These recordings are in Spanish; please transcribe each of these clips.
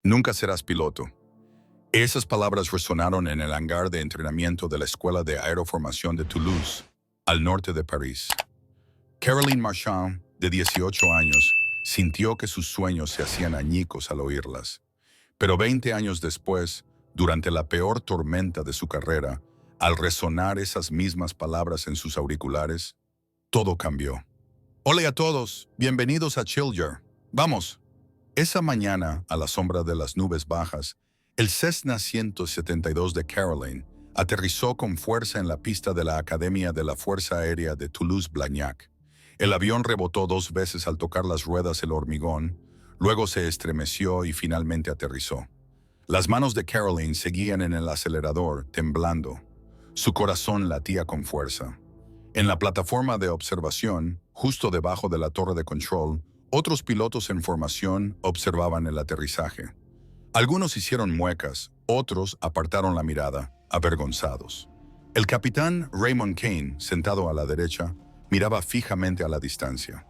Nunca serás piloto. Esas palabras resonaron en el hangar de entrenamiento de la Escuela de Aeroformación de Toulouse, al norte de París. Caroline Marchand, de 18 años, sintió que sus sueños se hacían añicos al oírlas. Pero 20 años después, durante la peor tormenta de su carrera, al resonar esas mismas palabras en sus auriculares, todo cambió. Hola a todos, bienvenidos a Chilger. Vamos. Esa mañana, a la sombra de las nubes bajas, el Cessna 172 de Caroline aterrizó con fuerza en la pista de la Academia de la Fuerza Aérea de Toulouse-Blagnac. El avión rebotó 2 veces al tocar las ruedas el hormigón, luego se estremeció y finalmente aterrizó. Las manos de Caroline seguían en el acelerador, temblando. Su corazón latía con fuerza. En la plataforma de observación, justo debajo de la torre de control, otros pilotos en formación observaban el aterrizaje. Algunos hicieron muecas, otros apartaron la mirada, avergonzados. El capitán Raymond Kane, sentado a la derecha, miraba fijamente a la distancia.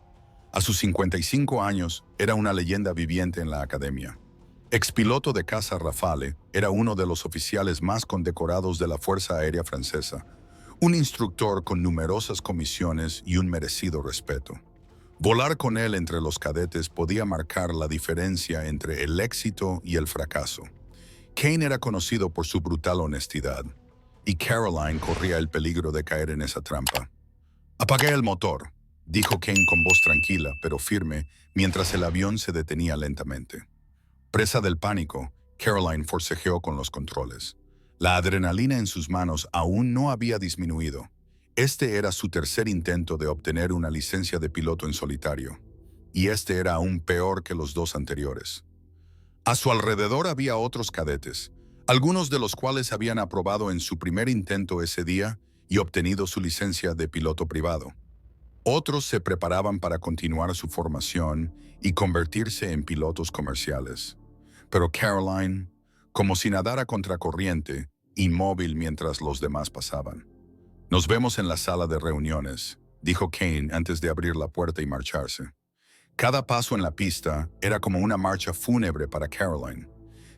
A sus 55 años, era una leyenda viviente en la academia. Expiloto de caza Rafale, era uno de los oficiales más condecorados de la Fuerza Aérea Francesa, un instructor con numerosas comisiones y un merecido respeto. Volar con él entre los cadetes podía marcar la diferencia entre el éxito y el fracaso. Kane era conocido por su brutal honestidad, y Caroline corría el peligro de caer en esa trampa. «Apagué el motor», dijo Kane con voz tranquila pero firme mientras el avión se detenía lentamente. Presa del pánico, Caroline forcejeó con los controles. La adrenalina en sus manos aún no había disminuido. Este era su tercer intento de obtener una licencia de piloto en solitario, y este era aún peor que los 2 anteriores. A su alrededor había otros cadetes, algunos de los cuales habían aprobado en su primer intento ese día y obtenido su licencia de piloto privado. Otros se preparaban para continuar su formación y convertirse en pilotos comerciales. Pero Caroline, como si nadara contracorriente, inmóvil mientras los demás pasaban. «Nos vemos en la sala de reuniones», dijo Kane antes de abrir la puerta y marcharse. Cada paso en la pista era como una marcha fúnebre para Caroline.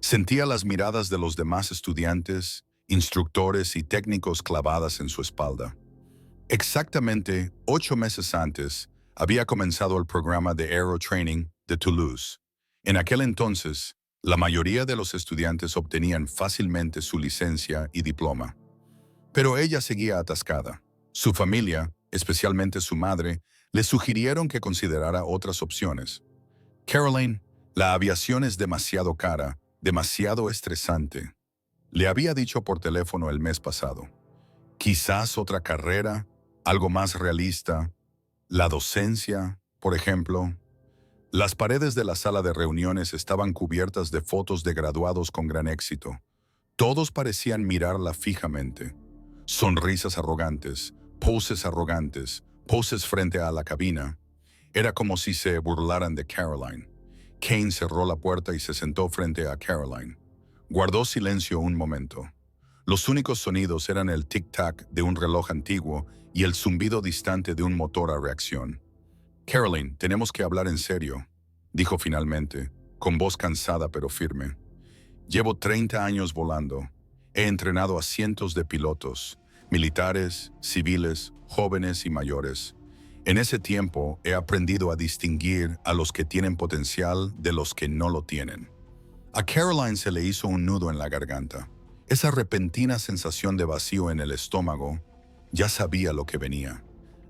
Sentía las miradas de los demás estudiantes, instructores y técnicos clavadas en su espalda. Exactamente 8 meses antes, había comenzado el programa de Aero Training de Toulouse. En aquel entonces, la mayoría de los estudiantes obtenían fácilmente su licencia y diploma. Pero ella seguía atascada. Su familia, especialmente su madre, le sugirieron que considerara otras opciones. «Caroline, la aviación es demasiado cara, demasiado estresante», le había dicho por teléfono el mes pasado. «Quizás otra carrera, algo más realista, la docencia, por ejemplo». Las paredes de la sala de reuniones estaban cubiertas de fotos de graduados con gran éxito. Todos parecían mirarla fijamente. Sonrisas arrogantes, poses frente a la cabina. Era como si se burlaran de Caroline. Kane cerró la puerta y se sentó frente a Caroline. Guardó silencio un momento. Los únicos sonidos eran el tic-tac de un reloj antiguo y el zumbido distante de un motor a reacción. «Caroline, tenemos que hablar en serio», dijo finalmente, con voz cansada pero firme. «Llevo 30 años volando. He entrenado a cientos de pilotos, militares, civiles, jóvenes y mayores. En ese tiempo he aprendido a distinguir a los que tienen potencial de los que no lo tienen». A Caroline se le hizo un nudo en la garganta. Esa repentina sensación de vacío en el estómago ya sabía lo que venía.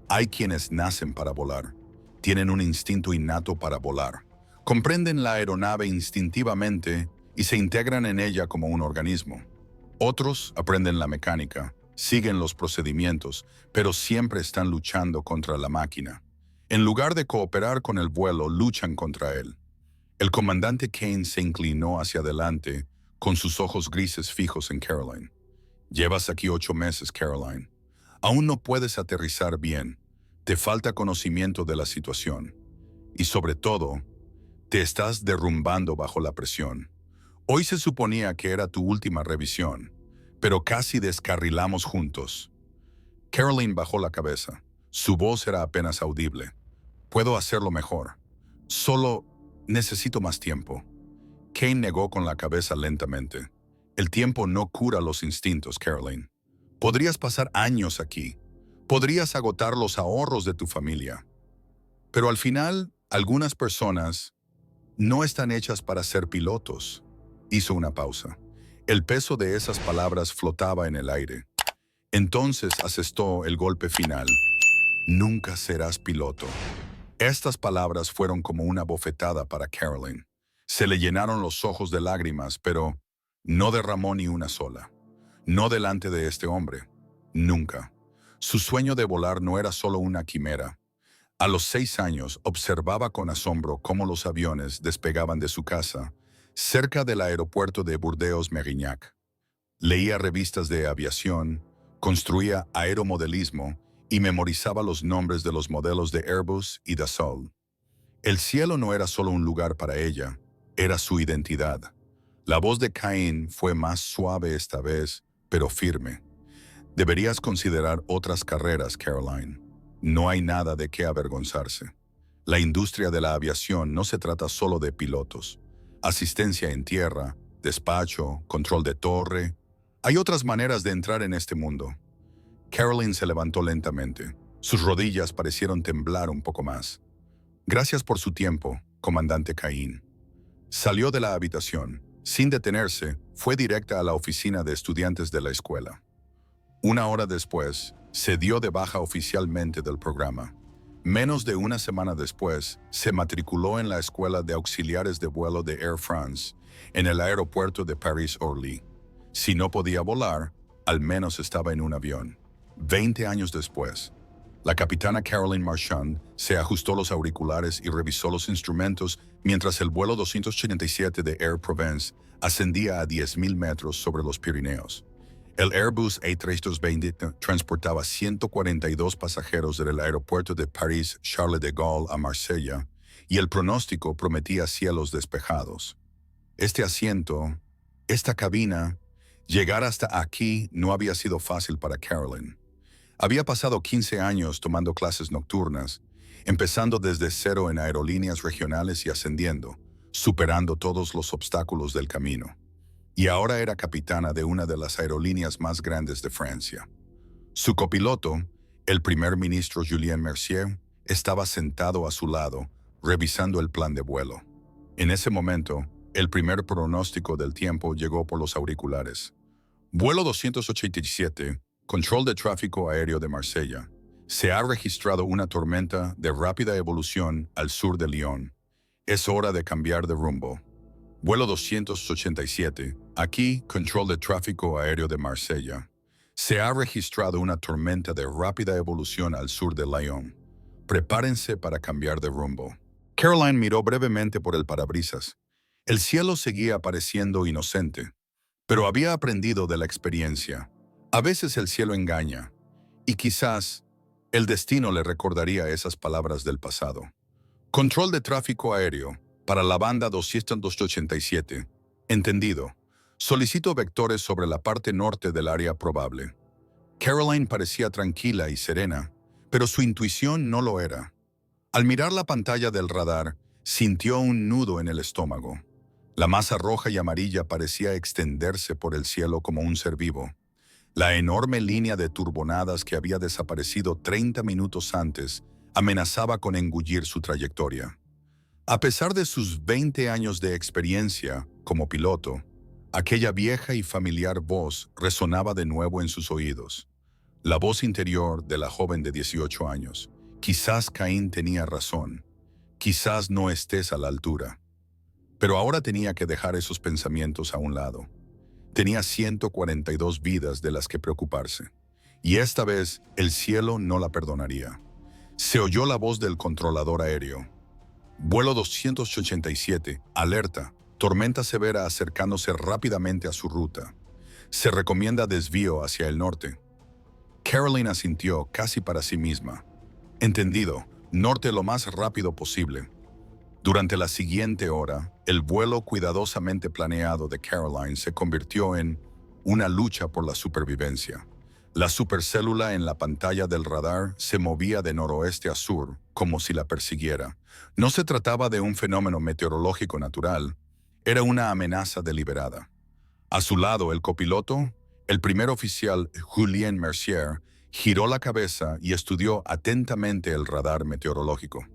Hay quienes nacen para volar. Tienen un instinto innato para volar. Comprenden la aeronave instintivamente y se integran en ella como un organismo. Otros aprenden la mecánica, siguen los procedimientos, pero siempre están luchando contra la máquina. En lugar de cooperar con el vuelo, luchan contra él. El comandante Kane se inclinó hacia adelante, con sus ojos grises fijos en Caroline. «Llevas aquí 8 meses, Caroline. Aún no puedes aterrizar bien. Te falta conocimiento de la situación. Y sobre todo, te estás derrumbando bajo la presión. Hoy se suponía que era tu última revisión, pero casi descarrilamos juntos». Caroline bajó la cabeza. Su voz era apenas audible. «Puedo hacerlo mejor. Solo necesito más tiempo». Kane negó con la cabeza lentamente. El tiempo no cura los instintos, Caroline. Podrías pasar años aquí. Podrías agotar los ahorros de tu familia. Pero al final, algunas personas no están hechas para ser pilotos. Hizo una pausa. El peso de esas palabras flotaba en el aire. Entonces asestó el golpe final. Nunca serás piloto. Estas palabras fueron como una bofetada para Caroline. Se le llenaron los ojos de lágrimas, pero no derramó ni una sola. No delante de este hombre. Nunca. Su sueño de volar no era solo una quimera. A los 6 años observaba con asombro cómo los aviones despegaban de su casa, cerca del aeropuerto de Burdeos-Mérignac. Leía revistas de aviación, construía aeromodelismo y memorizaba los nombres de los modelos de Airbus y Dassault. El cielo no era solo un lugar para ella, era su identidad. La voz de Cain fue más suave esta vez, pero firme. Deberías considerar otras carreras, Caroline. No hay nada de qué avergonzarse. La industria de la aviación no se trata solo de pilotos. Asistencia en tierra, despacho, control de torre. Hay otras maneras de entrar en este mundo. Caroline se levantó lentamente. Sus rodillas parecieron temblar un poco más. Gracias por su tiempo, comandante Cain. Salió de la habitación. Sin detenerse, fue directa a la oficina de estudiantes de la escuela. Una hora después, se dio de baja oficialmente del programa. Menos de una semana después, se matriculó en la Escuela de Auxiliares de Vuelo de Air France, en el aeropuerto de París-Orly. Si no podía volar, al menos estaba en un avión. 20 años después, la capitana Caroline Marchand se ajustó los auriculares y revisó los instrumentos mientras el vuelo 287 de Air Provence ascendía a 10.000 metros sobre los Pirineos. El Airbus A320 transportaba 142 pasajeros del aeropuerto de París-Charles de Gaulle a Marsella y el pronóstico prometía cielos despejados. Este asiento, esta cabina, llegar hasta aquí no había sido fácil para Caroline. Había pasado 15 años tomando clases nocturnas, empezando desde cero en aerolíneas regionales y ascendiendo, superando todos los obstáculos del camino. Y ahora era capitana de una de las aerolíneas más grandes de Francia. Su copiloto, el primer ministro Julien Mercier, estaba sentado a su lado, revisando el plan de vuelo. En ese momento, el primer pronóstico del tiempo llegó por los auriculares. Vuelo 287, control de tráfico aéreo de Marsella. Se ha registrado una tormenta de rápida evolución al sur de Lyon. Es hora de cambiar de rumbo. Vuelo 287, aquí, control de tráfico aéreo de Marsella. Se ha registrado una tormenta de rápida evolución al sur de Lyon. Prepárense para cambiar de rumbo. Caroline miró brevemente por el parabrisas. El cielo seguía pareciendo inocente, pero había aprendido de la experiencia. A veces el cielo engaña, y quizás el destino le recordaría esas palabras del pasado. Control de tráfico aéreo. Para la banda 287. Entendido. Solicito vectores sobre la parte norte del área probable. Caroline parecía tranquila y serena, pero su intuición no lo era. Al mirar la pantalla del radar, sintió un nudo en el estómago. La masa roja y amarilla parecía extenderse por el cielo como un ser vivo. La enorme línea de turbonadas que había desaparecido 30 minutos antes amenazaba con engullir su trayectoria. A pesar de sus 20 años de experiencia como piloto, aquella vieja y familiar voz resonaba de nuevo en sus oídos. La voz interior de la joven de 18 años. Quizás Cain tenía razón. Quizás no estés a la altura. Pero ahora tenía que dejar esos pensamientos a un lado. Tenía 142 vidas de las que preocuparse. Y esta vez el cielo no la perdonaría. Se oyó la voz del controlador aéreo. Vuelo 287, alerta, tormenta severa acercándose rápidamente a su ruta. Se recomienda desvío hacia el norte. Caroline asintió casi para sí misma. Entendido, norte lo más rápido posible. Durante la siguiente hora, el vuelo cuidadosamente planeado de Caroline se convirtió en una lucha por la supervivencia. La supercélula en la pantalla del radar se movía de noroeste a sur, como si la persiguiera. No se trataba de un fenómeno meteorológico natural, Era una amenaza deliberada. A su lado, el copiloto, el primer oficial Julien Mercier, giró la cabeza y estudió atentamente el radar meteorológico.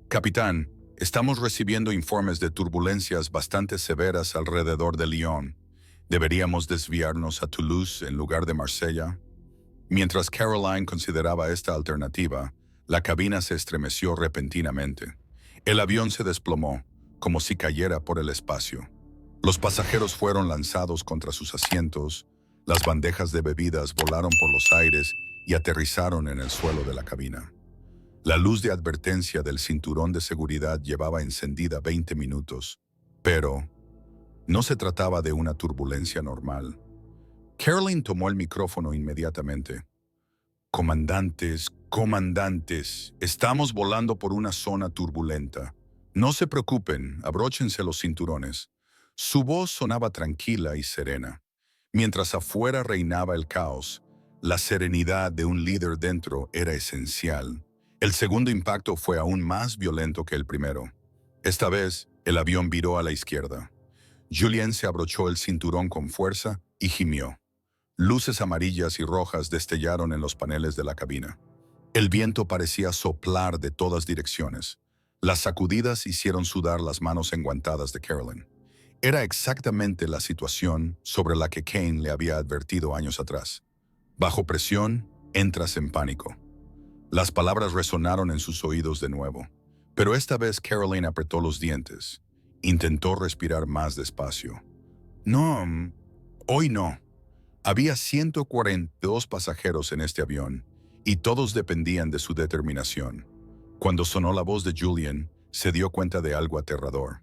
Capitán, estamos recibiendo informes de turbulencias bastante severas alrededor de Lyon. ¿Deberíamos desviarnos a Toulouse en lugar de Marsella? Mientras Caroline consideraba esta alternativa, la cabina se estremeció repentinamente. El avión se desplomó, como si cayera por el espacio. Los pasajeros fueron lanzados contra sus asientos, las bandejas de bebidas volaron por los aires y aterrizaron en el suelo de la cabina. La luz de advertencia del cinturón de seguridad llevaba encendida 20 minutos, pero no se trataba de una turbulencia normal. Caroline tomó el micrófono inmediatamente. Comandantes, comandantes, estamos volando por una zona turbulenta. No se preocupen, abróchense los cinturones. Su voz sonaba tranquila y serena. Mientras afuera reinaba el caos, la serenidad de un líder dentro era esencial. El segundo impacto fue aún más violento que el primero. Esta vez, el avión viró a la izquierda. Julien se abrochó el cinturón con fuerza y gimió. Luces amarillas y rojas destellaron en los paneles de la cabina. El viento parecía soplar de todas direcciones. Las sacudidas hicieron sudar las manos enguantadas de Caroline. Era exactamente la situación sobre la que Kane le había advertido años atrás. Bajo presión, entras en pánico. Las palabras resonaron en sus oídos de nuevo, pero esta vez Caroline apretó los dientes. Intentó respirar más despacio. No, hoy no. Había 142 pasajeros en este avión, y todos dependían de su determinación. Cuando sonó la voz de Julien, se dio cuenta de algo aterrador.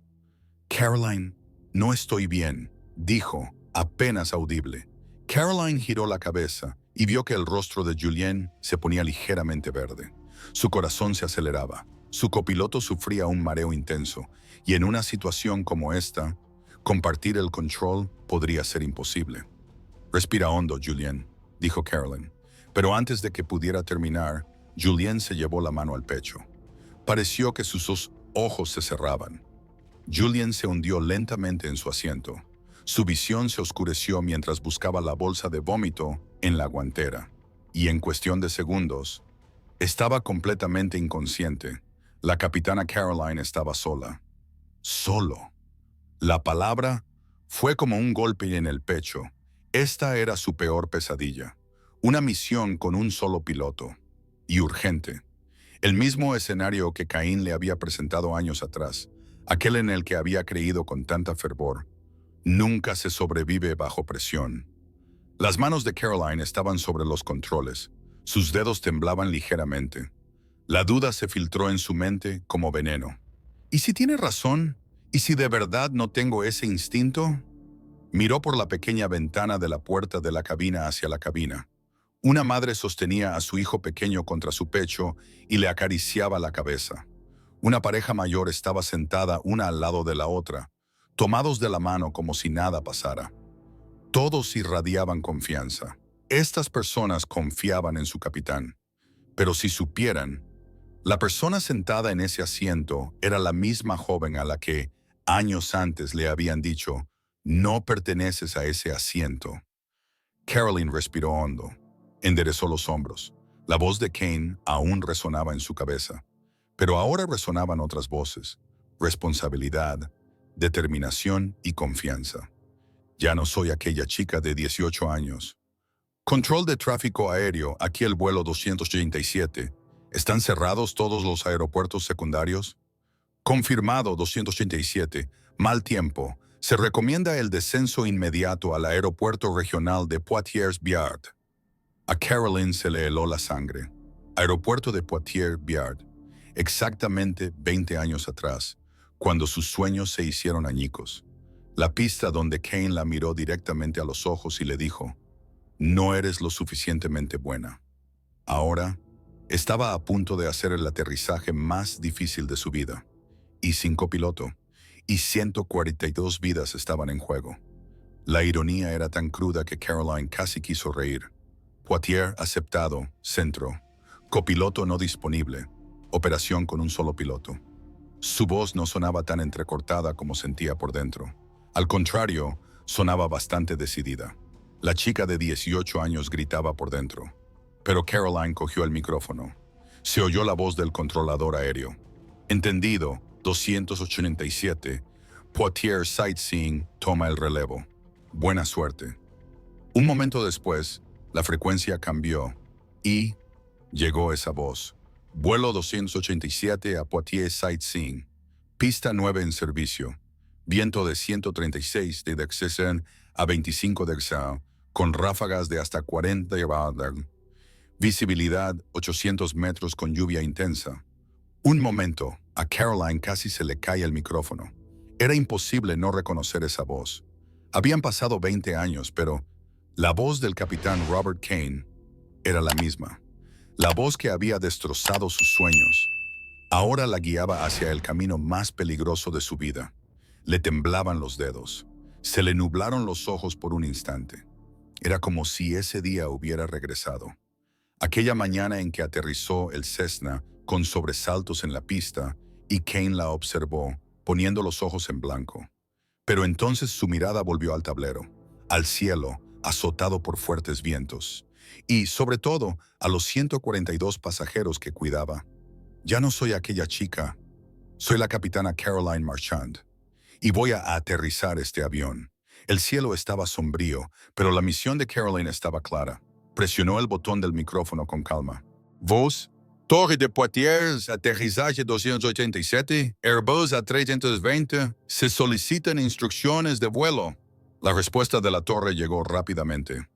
Caroline, no estoy bien, dijo, apenas audible. Caroline giró la cabeza y vio que el rostro de Julien se ponía ligeramente verde. Su corazón se aceleraba. Su copiloto sufría un mareo intenso, y en una situación como esta, compartir el control podría ser imposible. Respira hondo, Julien, dijo Caroline. Pero antes de que pudiera terminar, Julien se llevó la mano al pecho. Pareció que sus ojos se cerraban. Julien se hundió lentamente en su asiento. Su visión se oscureció mientras buscaba la bolsa de vómito en la guantera. Y en cuestión de segundos, estaba completamente inconsciente. La capitana Caroline estaba sola. Solo. La palabra fue como un golpe en el pecho. Esta era su peor pesadilla. Una misión con un solo piloto. Y urgente. El mismo escenario que Caín le había presentado años atrás. Aquel en el que había creído con tanta fervor. Nunca se sobrevive bajo presión. Las manos de Caroline estaban sobre los controles. Sus dedos temblaban ligeramente. La duda se filtró en su mente como veneno. ¿Y si tiene razón? ¿Y si de verdad no tengo ese instinto? Miró por la pequeña ventana de la puerta de la cabina hacia la cabina. Una madre sostenía a su hijo pequeño contra su pecho y le acariciaba la cabeza. Una pareja mayor estaba sentada una al lado de la otra, tomados de la mano como si nada pasara. Todos irradiaban confianza. Estas personas confiaban en su capitán. Pero si supieran, la persona sentada en ese asiento era la misma joven a la que, años antes, le habían dicho: no perteneces a ese asiento. Caroline respiró hondo. Enderezó los hombros. La voz de Kane aún resonaba en su cabeza. Pero ahora resonaban otras voces. Responsabilidad, determinación y confianza. Ya no soy aquella chica de 18 años. Control de tráfico aéreo, aquí el vuelo 287. ¿Están cerrados todos los aeropuertos secundarios? Confirmado 287. Mal tiempo. Se recomienda el descenso inmediato al aeropuerto regional de Poitiers-Biard. A Caroline se le heló la sangre. Aeropuerto de Poitiers-Biard. Exactamente 20 años atrás, cuando sus sueños se hicieron añicos. La pista donde Kane la miró directamente a los ojos y le dijo: no eres lo suficientemente buena. Ahora, estaba a punto de hacer el aterrizaje más difícil de su vida. Y sin copiloto. Y 142 vidas estaban en juego. La ironía era tan cruda que Caroline casi quiso reír. Poitiers aceptado, centro. Copiloto no disponible. Operación con un solo piloto. Su voz no sonaba tan entrecortada como sentía por dentro. Al contrario, sonaba bastante decidida. La chica de 18 años gritaba por dentro. Pero Caroline cogió el micrófono. Se oyó la voz del controlador aéreo. Entendido, 287. Poitiers Sightseeing toma el relevo. Buena suerte. Un momento después, la frecuencia cambió y llegó esa voz. Vuelo 287 a Poitiers Sightseeing. Pista 9 en servicio. Viento de 136 de Dexesen a 25 de Exao, con ráfagas de hasta 40 de visibilidad 800 metros con lluvia intensa. Un momento, a Caroline casi se le cae el micrófono. Era imposible no reconocer esa voz. Habían pasado 20 años, pero la voz del capitán Robert Kane era la misma. La voz que había destrozado sus sueños. Ahora la guiaba hacia el camino más peligroso de su vida. Le temblaban los dedos. Se le nublaron los ojos por un instante. Era como si ese día hubiera regresado. Aquella mañana en que aterrizó el Cessna con sobresaltos en la pista y Kane la observó, poniendo los ojos en blanco. Pero entonces su mirada volvió al tablero, al cielo, azotado por fuertes vientos, y, sobre todo, a los 142 pasajeros que cuidaba. Ya no soy aquella chica, soy la capitana Caroline Marchand, y voy a aterrizar este avión. El cielo estaba sombrío, pero la misión de Caroline estaba clara. Presionó el botón del micrófono con calma. Voz, Torre de Poitiers, aterrizaje 287, Airbus A320, se solicitan instrucciones de vuelo. La respuesta de la torre llegó rápidamente.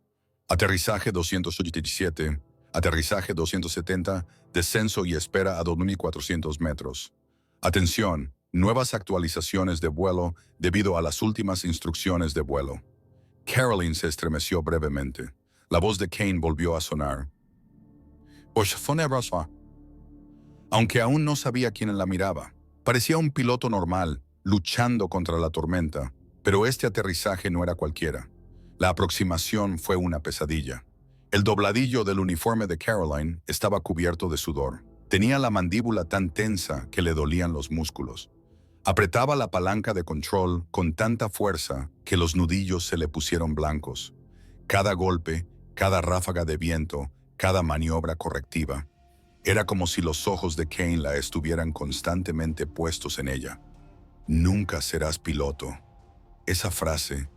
Aterrizaje 287, aterrizaje 270, descenso y espera a 2.400 metros. Atención, nuevas actualizaciones de vuelo debido a las últimas instrucciones de vuelo. Caroline se estremeció brevemente. La voz de Kane volvió a sonar. Aunque aún no sabía quién la miraba, parecía un piloto normal, luchando contra la tormenta, pero este aterrizaje no era cualquiera. La aproximación fue una pesadilla. El dobladillo del uniforme de Caroline estaba cubierto de sudor. Tenía la mandíbula tan tensa que le dolían los músculos. Apretaba la palanca de control con tanta fuerza que los nudillos se le pusieron blancos. Cada golpe, cada ráfaga de viento, cada maniobra correctiva. Era como si los ojos de Kane la estuvieran constantemente puestos en ella. Nunca serás piloto. Esa frase,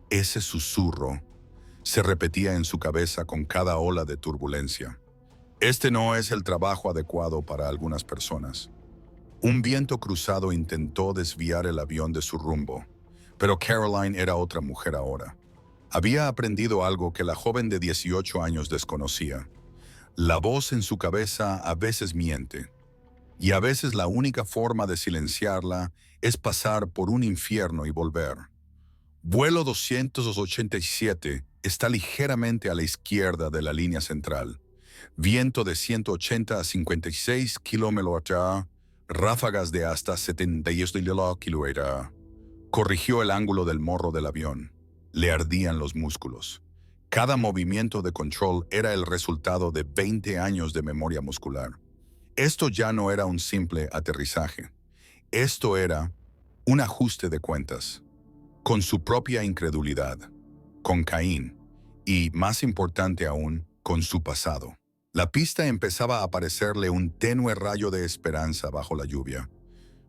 ese susurro, se repetía en su cabeza con cada ola de turbulencia. Este no es el trabajo adecuado para algunas personas. Un viento cruzado intentó desviar el avión de su rumbo, pero Caroline era otra mujer ahora. Había aprendido algo que la joven de 18 años desconocía. La voz en su cabeza a veces miente, y a veces la única forma de silenciarla es pasar por un infierno y volver. Vuelo 287 está ligeramente a la izquierda de la línea central. Viento de 180 a 56 km/h, ráfagas de hasta 72 km/h. Corrigió el ángulo del morro del avión. Le ardían los músculos. Cada movimiento de control era el resultado de 20 años de memoria muscular. Esto ya no era un simple aterrizaje. Esto era un ajuste de cuentas. Con su propia incredulidad, con Caín y, más importante aún, con su pasado. La pista empezaba a parecerle un tenue rayo de esperanza bajo la lluvia.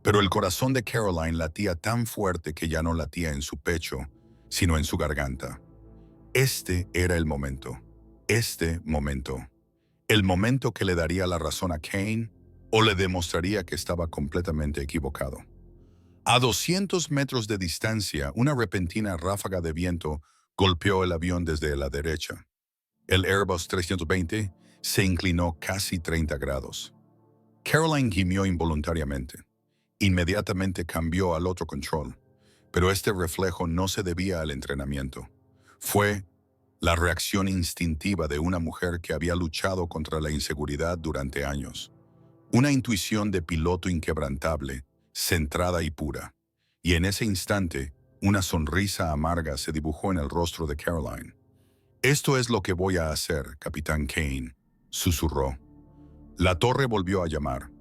Pero el corazón de Caroline latía tan fuerte que ya no latía en su pecho, sino en su garganta. Este era el momento. El momento que le daría la razón a Kane o le demostraría que estaba completamente equivocado. A 200 metros de distancia, una repentina ráfaga de viento golpeó el avión desde la derecha. El Airbus 320 se inclinó casi 30 grados. Caroline gimió involuntariamente. Inmediatamente cambió al otro control, pero este reflejo no se debía al entrenamiento. Fue la reacción instintiva de una mujer que había luchado contra la inseguridad durante años. Una intuición de piloto inquebrantable, centrada y pura. Y en ese instante, una sonrisa amarga se dibujó en el rostro de Caroline. «Esto es lo que voy a hacer, Capitán Kane», susurró. La torre volvió a llamar.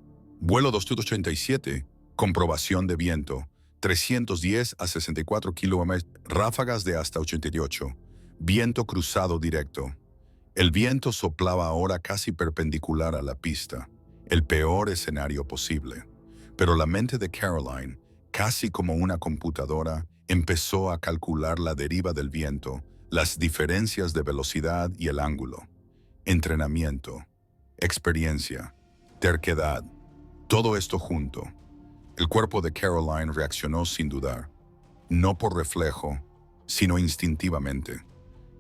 Vuelo 287, comprobación de viento, 310 a 64 kilómetros, ráfagas de hasta 88, viento cruzado directo. El viento soplaba ahora casi perpendicular a la pista, el peor escenario posible. Pero la mente de Caroline, casi como una computadora, empezó a calcular la deriva del viento, las diferencias de velocidad y el ángulo. Entrenamiento, experiencia, terquedad, todo esto junto. El cuerpo de Caroline reaccionó sin dudar, no por reflejo, sino instintivamente.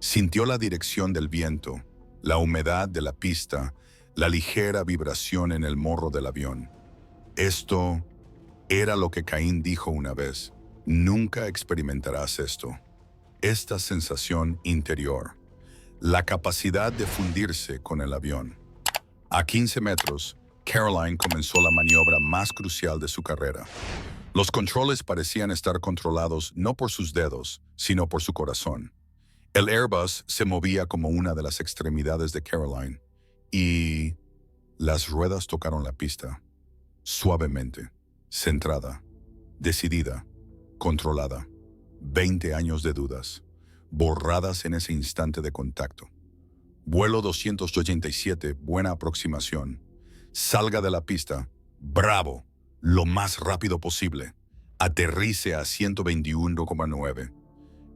Sintió la dirección del viento, la humedad de la pista, la ligera vibración en el morro del avión. Esto era lo que Caín dijo una vez: nunca experimentarás esto. Esta sensación interior, la capacidad de fundirse con el avión. A 15 metros, Caroline comenzó la maniobra más crucial de su carrera. Los controles parecían estar controlados no por sus dedos, sino por su corazón. El Airbus se movía como una de las extremidades de Caroline, y las ruedas tocaron la pista, suavemente, centrada, decidida, controlada. 20 años de dudas, borradas en ese instante de contacto. Vuelo 287, buena aproximación. Salga de la pista. Bravo, lo más rápido posible. Aterrice a 121,9.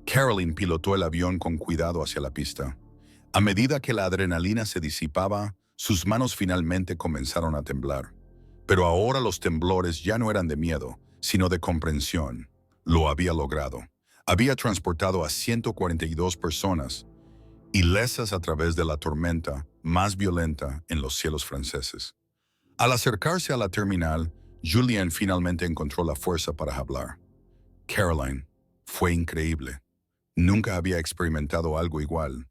Caroline pilotó el avión con cuidado hacia la pista. A medida que la adrenalina se disipaba, sus manos finalmente comenzaron a temblar. Pero ahora los temblores ya no eran de miedo, sino de comprensión. Lo había logrado. Había transportado a 142 personas, ilesas a través de la tormenta más violenta en los cielos franceses. Al acercarse a la terminal, Julien finalmente encontró la fuerza para hablar. Caroline, fue increíble. Nunca había experimentado algo igual.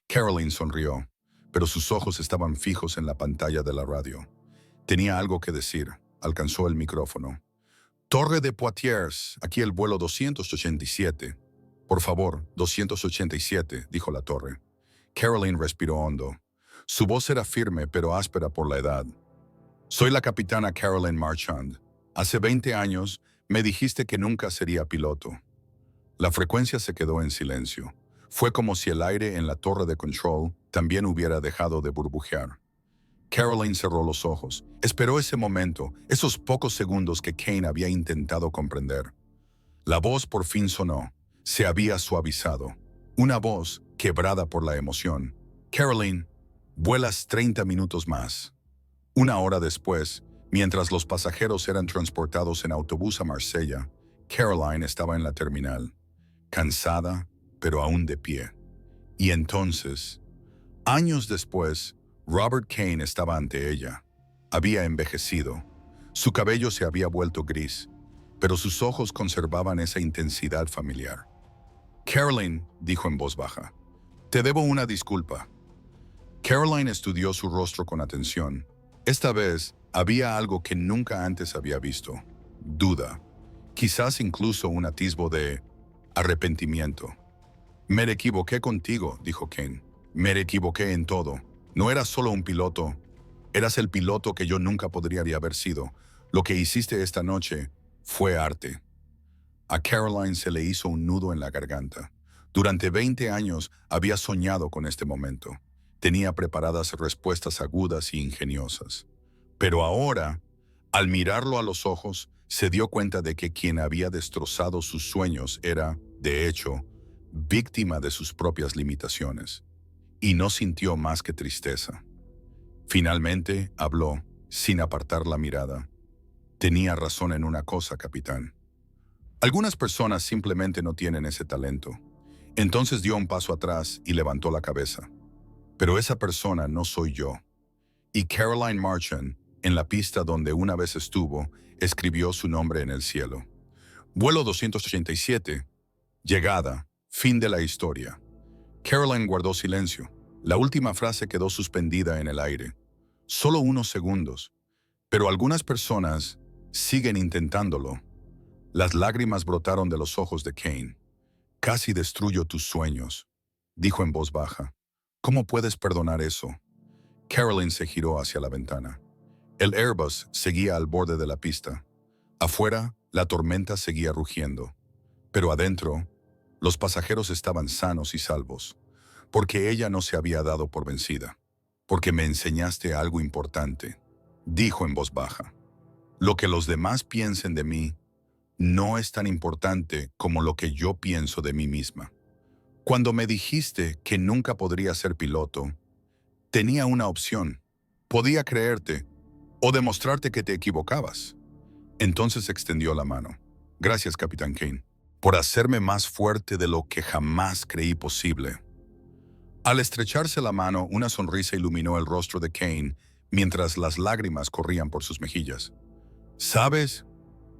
Caroline sonrió, pero sus ojos estaban fijos en la pantalla de la radio. Tenía algo que decir. Alcanzó el micrófono. Torre de Poitiers, aquí el vuelo 287. Por favor, 287, dijo la torre. Caroline respiró hondo. Su voz era firme pero áspera por la edad. Soy la capitana Caroline Marchand. Hace 20 años me dijiste que nunca sería piloto. La frecuencia se quedó en silencio. Fue como si el aire en la torre de control también hubiera dejado de burbujear. Caroline cerró los ojos. Esperó ese momento, esos pocos segundos que Kane había intentado comprender. La voz por fin sonó. Se había suavizado. Una voz quebrada por la emoción. Caroline, vuelas 30 minutos más. Una hora después, mientras los pasajeros eran transportados en autobús a Marsella, Caroline estaba en la terminal, cansada, pero aún de pie. Y entonces, años después, Robert Kane estaba ante ella. Había envejecido. Su cabello se había vuelto gris, pero sus ojos conservaban esa intensidad familiar. Caroline, dijo en voz baja, te debo una disculpa. Caroline estudió su rostro con atención. Esta vez había algo que nunca antes había visto. Duda. Quizás incluso un atisbo de arrepentimiento. Me equivoqué contigo, dijo Kane. Me equivoqué en todo. No eras solo un piloto. Eras el piloto que yo nunca podría haber sido. Lo que hiciste esta noche fue arte. A Caroline se le hizo un nudo en la garganta. Durante 20 años había soñado con este momento. Tenía preparadas respuestas agudas y ingeniosas. Pero ahora, al mirarlo a los ojos, se dio cuenta de que quien había destrozado sus sueños era, de hecho, víctima de sus propias limitaciones. Y no sintió más que tristeza. Finalmente habló, sin apartar la mirada. Tenía razón en una cosa, capitán. Algunas personas simplemente no tienen ese talento. Entonces dio un paso atrás y levantó la cabeza. Pero esa persona no soy yo. Y Caroline Marchand, en la pista donde una vez estuvo, escribió su nombre en el cielo. Vuelo 287. Llegada. Fin de la historia. Caroline guardó silencio. La última frase quedó suspendida en el aire. Solo unos segundos. Pero algunas personas siguen intentándolo. Las lágrimas brotaron de los ojos de Kane. Casi destruyo tus sueños, dijo en voz baja. ¿Cómo puedes perdonar eso? Caroline se giró hacia la ventana. El Airbus seguía al borde de la pista. Afuera, La tormenta seguía rugiendo, pero adentro, los pasajeros estaban sanos y salvos, porque ella no se había dado por vencida. Porque me enseñaste algo importante, dijo en voz baja. Lo que los demás piensen de mí no es tan importante como lo que yo pienso de mí misma. Cuando me dijiste que nunca podría ser piloto, tenía una opción. Podía creerte o demostrarte que te equivocabas. Entonces extendió la mano. Gracias, Capitán Kane, por hacerme más fuerte de lo que jamás creí posible. Al estrecharse la mano, una sonrisa iluminó el rostro de Kane mientras las lágrimas corrían por sus mejillas. ¿Sabes?,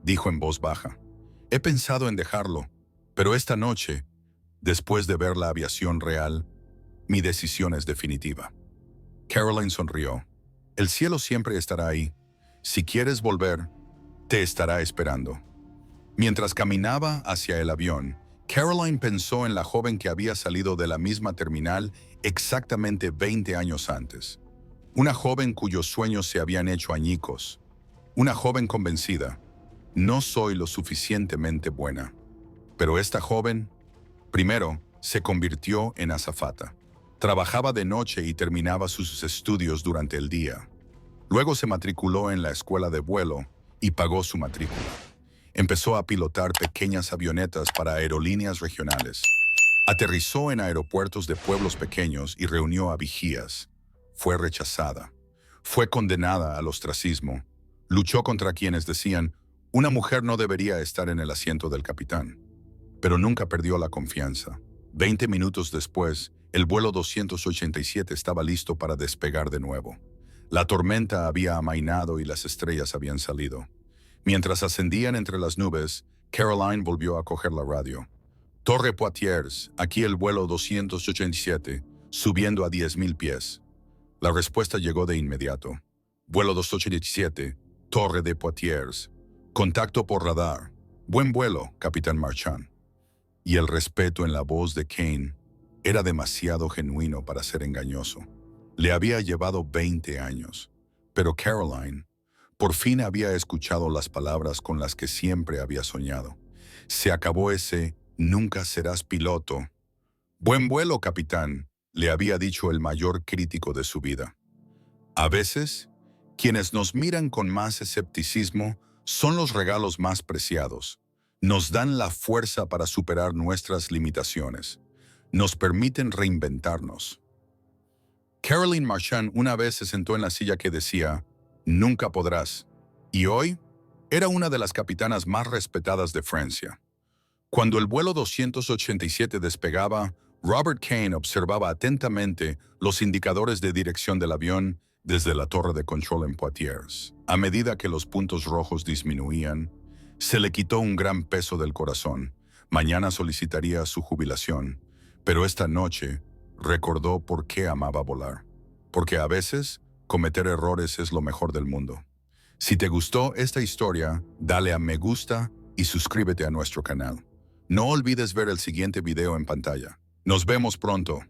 dijo en voz baja. He pensado en dejarlo, pero esta noche, después de ver la aviación real, mi decisión es definitiva. Caroline sonrió. El cielo siempre estará ahí. Si quieres volver, te estará esperando. Mientras caminaba hacia el avión, Caroline pensó en la joven que había salido de la misma terminal exactamente 20 años antes. Una joven cuyos sueños se habían hecho añicos. Una joven convencida. No soy lo suficientemente buena. Pero esta joven, primero, se convirtió en azafata. Trabajaba de noche y terminaba sus estudios durante el día. Luego se matriculó en la escuela de vuelo y pagó su matrícula. Empezó a pilotar pequeñas avionetas para aerolíneas regionales. Aterrizó en aeropuertos de pueblos pequeños y reunió a vigías. Fue rechazada. Fue condenada al ostracismo. Luchó contra quienes decían, una mujer no debería estar en el asiento del capitán. Pero nunca perdió la confianza. 20 minutos después, el vuelo 287 estaba listo para despegar de nuevo. La tormenta había amainado y las estrellas habían salido. Mientras ascendían entre las nubes, Caroline volvió a coger la radio. Torre Poitiers, aquí el vuelo 287, subiendo a 10.000 pies. La respuesta llegó de inmediato. Vuelo 287, Torre de Poitiers. Contacto por radar. Buen vuelo, Capitán Marchand. Y el respeto en la voz de Kane era demasiado genuino para ser engañoso. Le había llevado 20 años, pero Caroline por fin había escuchado las palabras con las que siempre había soñado. Se acabó ese «nunca serás piloto». «Buen vuelo, capitán», le había dicho el mayor crítico de su vida. A veces, quienes nos miran con más escepticismo son los regalos más preciados. Nos dan la fuerza para superar nuestras limitaciones. Nos permiten reinventarnos. Caroline Marchand una vez se sentó en la silla que decía «Nunca podrás», y hoy era una de las capitanas más respetadas de Francia. Cuando el vuelo 287 despegaba, Robert Kane observaba atentamente los indicadores de dirección del avión desde la torre de control en Poitiers. A medida que los puntos rojos disminuían, se le quitó un gran peso del corazón. Mañana solicitaría su jubilación, pero esta noche recordó por qué amaba volar. Porque a veces, cometer errores es lo mejor del mundo. Si te gustó esta historia, dale a me gusta y suscríbete a nuestro canal. No olvides ver el siguiente video en pantalla. Nos vemos pronto.